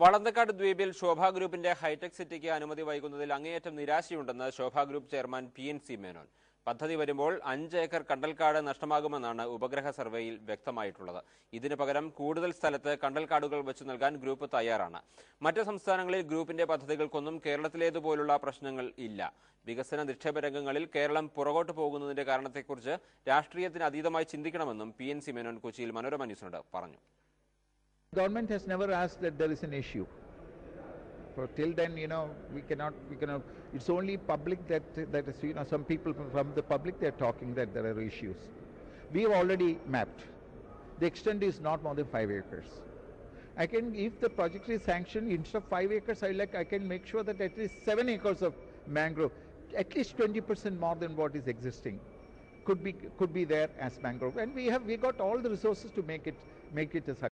വളന്തക്കാട് ദ്വീപിൽ ശോഭ ഗ്രൂപ്പിന്റെ ഹൈടെക് സിറ്റിക്ക് അനുമതി വൈകുന്നതിൽ അങ്ങേയറ്റം നിരാശയുണ്ടെന്ന് ശോഭ ഗ്രൂപ്പ് ചെയർമാൻ PNC മേനോൻ. പദ്ധതി വരുമ്പോൾ 5 ഏക്കർ കണ്ടൽക്കാട് നഷ്ടമാകുമെന്നാണ് ഉപഗ്രഹ സർവേയിൽ വ്യക്തമായിട്ടുള്ളത്. ഇതിനു പകരം കൂടുതൽ സ്ഥലത്ത് കണ്ടൽക്കാടുകൾ വെച്ചു നൽകാൻ ഗ്രൂപ്പ് തയ്യാറാണ്. മറ്റ് സംസ്ഥാനങ്ങളിൽ ഗ്രൂപ്പിന്റെ പദ്ധതികൾക്കൊന്നും കേരളത്തിലേതുപോലുള്ള പ്രശ്നങ്ങൾ ഇല്ല. വികസന നിക്ഷേപ രംഗങ്ങളിൽ കേരളം പുറകോട്ട് പോകുന്നതിന്റെ കാരണത്തെക്കുറിച്ച് രാഷ്ട്രീയത്തിന് അതീതമായി ചിന്തിക്കണമെന്നും PNC മേനോൻ കൊച്ചിയിൽ മനോരമ ന്യൂസിനോട് പറഞ്ഞു. Government has never asked that there is an issue. For till then, we cannot. It's only public that is, some people from the public they're talking that there are issues. We have already mapped. The extent is not more than 5 acres. If the project is sanctioned, instead of 5 acres, I can make sure that at least 7 acres of mangrove, at least 20% more than what is existing, could be there as mangrove. And we got all the resources to make it a success.